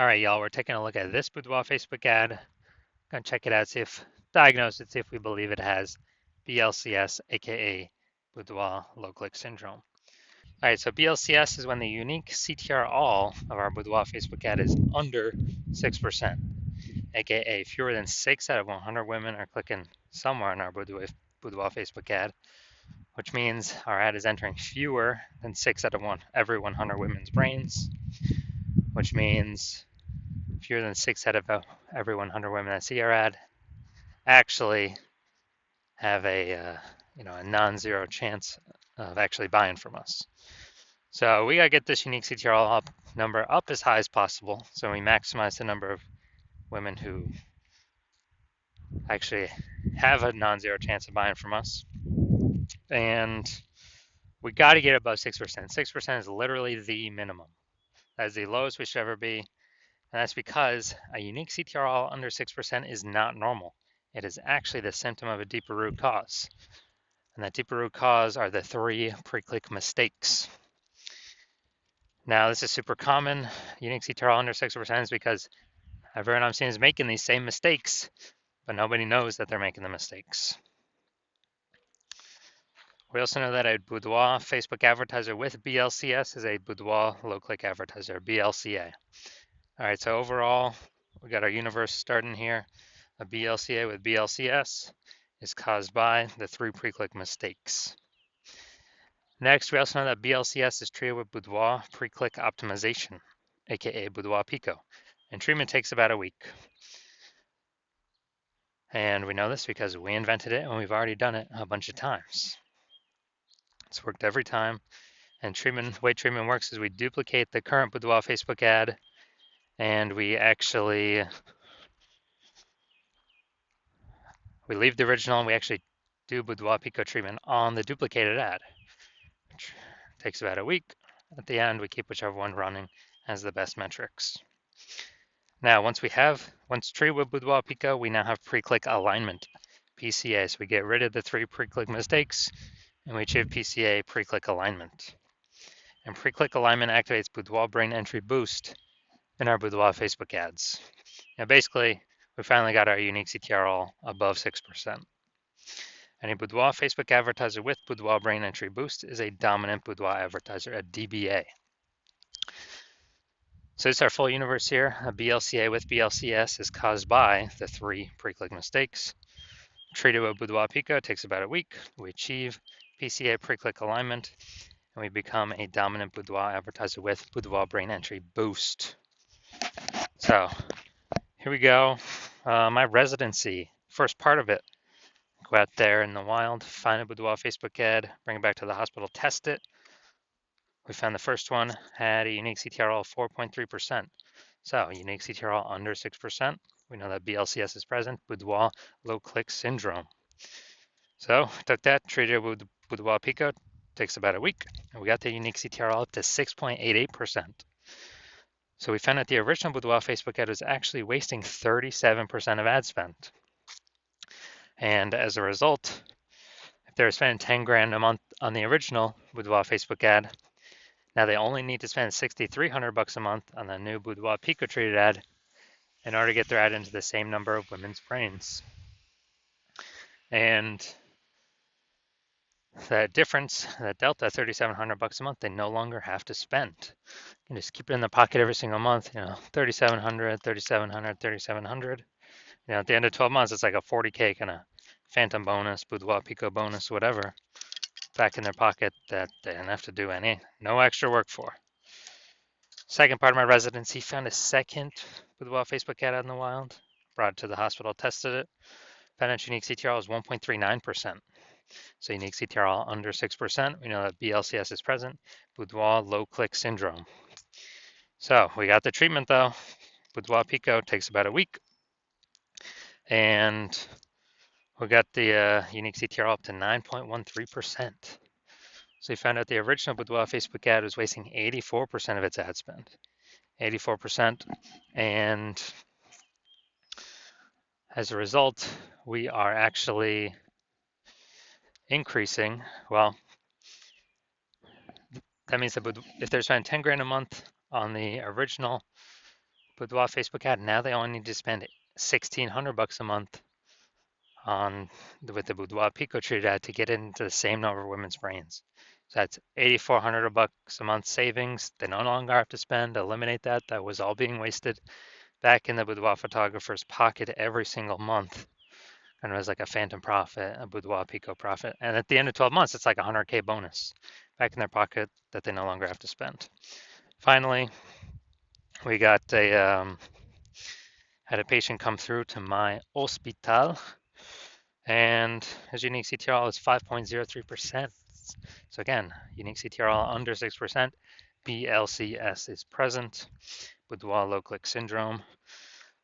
All right, y'all, we're taking a look at this Boudoir Facebook ad. Gonna check it out, diagnose it, see if we believe it has BLCS, aka Boudoir low click syndrome. All right, so BLCS is when the unique CTR all of our Boudoir Facebook ad is under 6%, aka fewer than 6 out of 100 women are clicking somewhere on our Boudoir Facebook ad, which means our ad is entering fewer than 6 out of every 100 women's brains, which means fewer than 6 out of every 100 women that see our ad actually have a non-zero chance of actually buying from us. So we gotta get this unique CTRL number up as high as possible, so we maximize the number of women who actually have a non-zero chance of buying from us. And we got to get above 6%. 6% is literally the minimum. That is the lowest we should ever be. And that's because a unique CTRL under 6% is not normal. It is actually the symptom of a deeper root cause. And that deeper root cause are the 3 pre-click mistakes. Now, this is super common. Unique CTRL under 6% is because everyone I'm seeing is making these same mistakes, but nobody knows that they're making the mistakes. We also know that a Boudoir Facebook advertiser with BLCS is a Boudoir low-click advertiser, BLCA. All right, so overall, we got our universe starting here. A BLCA with BLCS is caused by the 3 pre-click mistakes. Next, we also know that BLCS is treated with Boudoir pre-click optimization, aka Boudoir Pico, and treatment takes about a week. And we know this because we invented it and we've already done it a bunch of times. It's worked every time. And the way treatment works is we duplicate the current Boudoir Facebook ad, and we leave the original and we actually do Boudoir Pico treatment on the duplicated ad, which takes about a week. At the end, we keep whichever one running as the best metrics. Now, once treated with Boudoir Pico, we now have pre-click alignment, PCA. So we get rid of the 3 pre-click mistakes and we achieve PCA, pre-click alignment. And pre-click alignment activates Boudoir brain entry boost in our Boudoir Facebook ads. Now, basically, we finally got our unique CTRL above 6%. And a Boudoir Facebook advertiser with Boudoir brain entry boost is a dominant Boudoir advertiser, a DBA. So this is our full universe here. A BLCA with BLCS is caused by the 3 pre-click mistakes. Treated with Boudoir Pico takes about a week. We achieve PCA pre-click alignment, and we become a dominant Boudoir advertiser with Boudoir brain entry boost. So here we go. My residency, first part of it. Go out there in the wild, find a Boudoir Facebook ad, bring it back to the hospital, test it. We found the first one had a unique CTRL of 4.3%. So unique CTRL under 6%. We know that BLCS is present, Boudoir low click syndrome. So took that, treated it with Boudoir Pico, takes about a week, and we got the unique CTRL up to 6.88%. So we found that the original Boudoir Facebook ad was actually wasting 37% of ad spend. And as a result, if they were spending 10 grand a month on the original Boudoir Facebook ad, now they only need to spend $6,300 a month on the new Boudoir Pico treated ad in order to get their ad into the same number of women's brains. And that difference, that delta, $3,700 a month, they no longer have to spend. You can just keep it in the pocket every single month, $3,700, $3,700, $3,700. At the end of 12 months, it's like a 40K kind of phantom bonus, Boudoir Pico bonus, whatever, back in their pocket that they didn't have to do no extra work for. Second part of my residency, found a second Boudoir Facebook ad out in the wild, brought it to the hospital, tested it, found its unique CTRL is 1.39%. So unique CTRL under 6%. We know that BLCS is present, Boudoir low click syndrome. So we got the treatment though. Boudoir Pico takes about a week. And we got the unique CTRL up to 9.13%. So we found out the original Boudoir Facebook ad was wasting 84% of its ad spend. 84%. And as a result, we are actually increasing. Well, that means that if they're spending 10 grand a month on the original Boudoir Facebook ad. Now they only need to spend $1,600 a month on with the Boudoir Pico treated ad to get into the same number of women's brains. So that's $8,400 a month savings. They no longer have to spend. Eliminate that. That was all being wasted back in the boudoir photographer's pocket every single month. And it was like a phantom profit, a boudoir Pico profit. And at the end of 12 months, it's like a 100K bonus back in their pocket that they no longer have to spend. Finally, we got had a patient come through to my hospital, and his unique CTRL is 5.03%. So again, unique CTRL under 6%, BLCS is present, boudoir low click syndrome.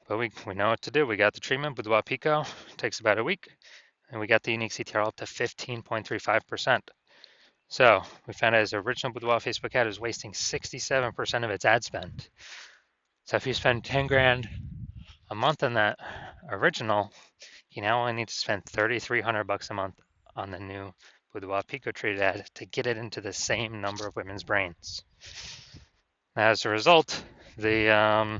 But we know what to do. We got the treatment, Boudoir Pico, takes about a week, and we got the unique CTRL up to 15.35%. So we found out his original Boudoir Facebook ad is wasting 67% of its ad spend. So if you spend 10 grand a month on that original, you now only need to spend $3,300 a month on the new Boudoir Pico treated ad to get it into the same number of women's brains. Now, as a result, the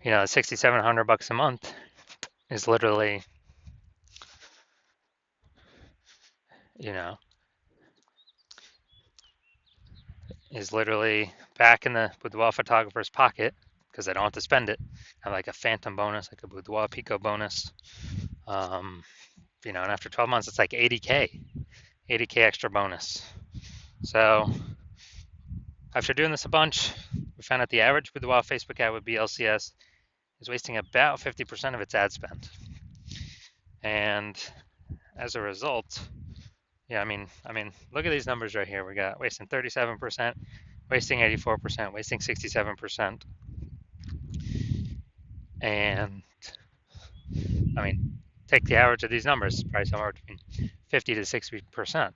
$6,700 a month is literally, back in the boudoir photographer's pocket because they don't have to spend it. And like a phantom bonus, like a Boudoir Pico bonus. And after 12 months, it's like 80K extra bonus. So after doing this a bunch, we found out the average Boudoir Facebook ad with BLCS is wasting about 50% of its ad spend. And as a result, look at these numbers right here. We got wasting 37%, wasting 84%, wasting 67%. And take the average of these numbers, probably somewhere between 50 to 60%.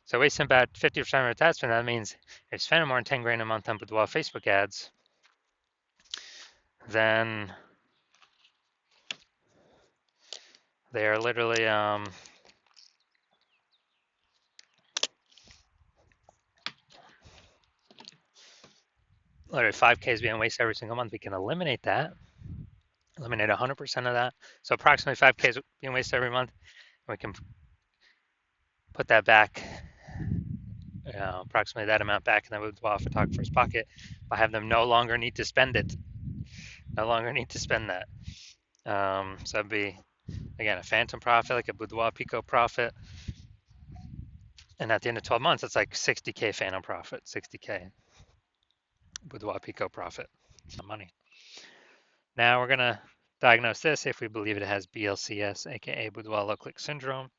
So wasting about 50% of its ad spend, that means if spending more than 10 grand a month on Boudoir Facebook ads, then they are literally 5K is being wasted every single month. We can eliminate that, eliminate 100% of that. So approximately 5K is being wasted every month. We can put that back, approximately that amount back in the boudoir photographer's pocket by having them no longer need to spend it, no longer need to spend that. So it'd be, again, a phantom profit, like a Boudoir Pico profit. And at the end of 12 months, it's like 60K phantom profit, 60K Boudoir Pico profit. Money. Now we're going to diagnose this if we believe it has BLCS, aka Boudoir low click syndrome.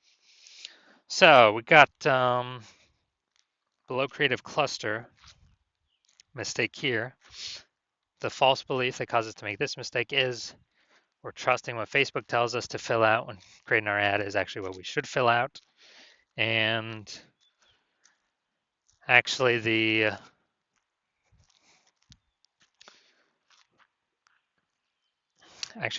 So we got below creative cluster mistake here. The false belief that causes us to make this mistake is we're trusting what Facebook tells us to fill out when creating our ad is actually what we should fill out. And actually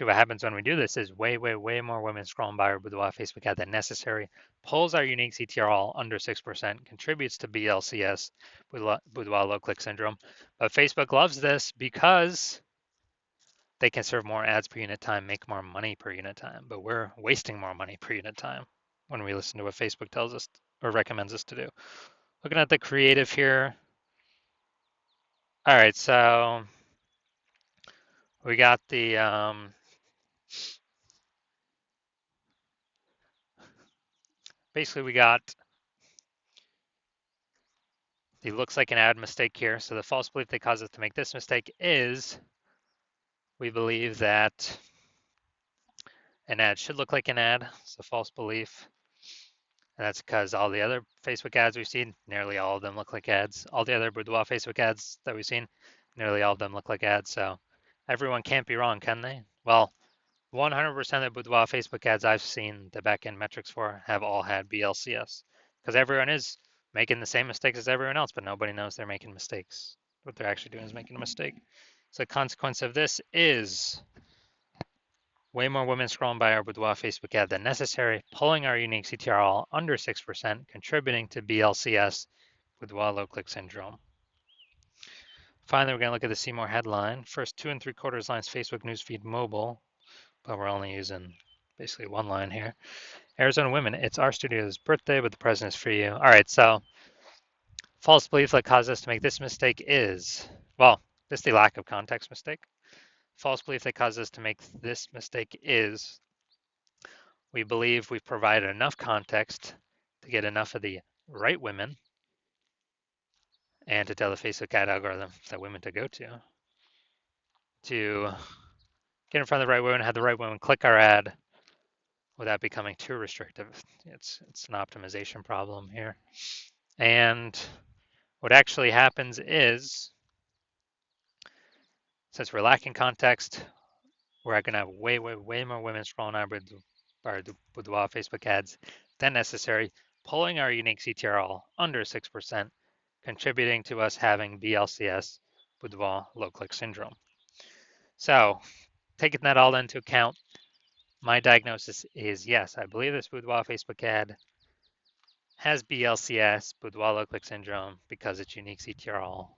what happens when we do this is way more women scrolling by our Boudoir Facebook ad than necessary, pulls our unique CTRL under 6%, contributes to BLCS, Boudoir low click syndrome. But Facebook loves this because they can serve more ads per unit time, make more money per unit time, but we're wasting more money per unit time when we listen to what Facebook tells us or recommends us to do. Looking at the creative here. All right, so we got the basically we got the looks like an ad mistake here. So the false belief that causes us to make this mistake is we believe that an ad should look like an ad. It's a false belief. And that's because all the other Facebook ads we've seen, nearly all of them look like ads. All the other Boudoir Facebook ads that we've seen, nearly all of them look like ads. So everyone can't be wrong, can they? Well, 100% of the Boudoir Facebook ads I've seen the backend metrics for have all had BLCS because everyone is making the same mistakes as everyone else, but nobody knows they're making mistakes. What they're actually doing is making a mistake. So the consequence of this is way more women scrolling by our Boudoir Facebook ad than necessary, pulling our unique CTRL under 6%, contributing to BLCS, Boudoir low click syndrome. Finally, we're going to look at the See More headline. First 2 3/4 lines Facebook newsfeed mobile, but we're only using basically one line here. Arizona women, it's our studio's birthday, but the present is for you. All right, so false belief that caused us to make this mistake is, well, this is the lack of context mistake. False belief that caused us to make this mistake is we believe we've provided enough context to get enough of the right women and to tell the Facebook ad algorithm that women to go to get in front of the right women, have the right women click our ad without becoming too restrictive. It's an optimization problem here. And what actually happens is, since we're lacking context, we're going to have way more women scrolling our Boudoir Facebook ads than necessary, pulling our unique CTRL under 6%, contributing to us having BLCS, Boudoir low click syndrome. So, taking that all into account, my diagnosis is yes, I believe this Boudoir Facebook ad has BLCS, Boudoir low click syndrome, because its unique CTRL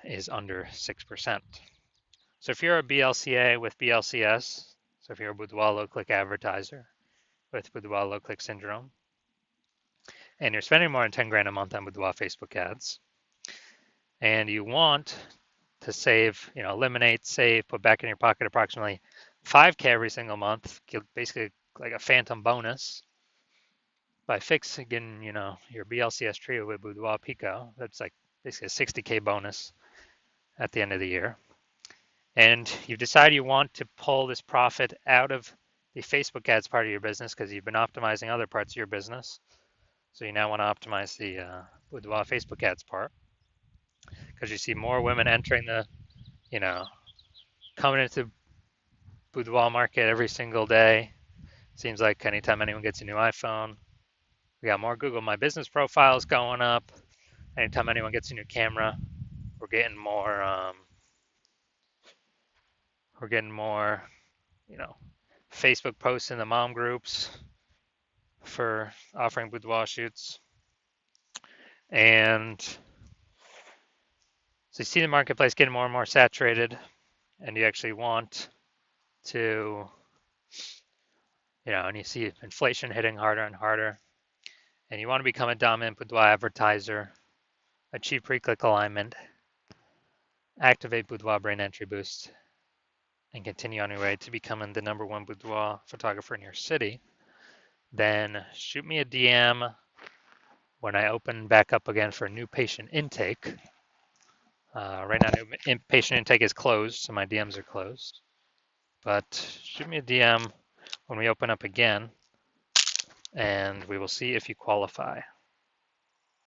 is under 6%. So if you're a BLCA with BLCS, so if you're a Boudoir low click advertiser with Boudoir low click syndrome, and you're spending more than 10 grand a month on Boudoir Facebook ads, and you want to save, eliminate, save, put back in your pocket approximately 5K every single month, basically like a phantom bonus by getting, your BLCS trio with Boudoir Pico. That's like basically a 60K bonus at the end of the year. And you decide you want to pull this profit out of the Facebook ads part of your business because you've been optimizing other parts of your business. So you now want to optimize the Boudoir Facebook ads part because you see more women entering coming into Boudoir market every single day. Seems like anytime anyone gets a new iPhone, we got more Google My Business profiles going up. Anytime anyone gets a new camera, we're getting more. Facebook posts in the mom groups for offering boudoir shoots. And so you see the marketplace getting more and more saturated, and you actually want to, and you see inflation hitting harder and harder, and you want to become a dominant boudoir advertiser, achieve pre-click alignment, activate Boudoir brain entry boost, and continue on your way to becoming the #1 boudoir photographer in your city, then shoot me a DM when I open back up again for new patient intake. Right now, new patient intake is closed, so my DMs are closed. But shoot me a DM when we open up again, and we will see if you qualify.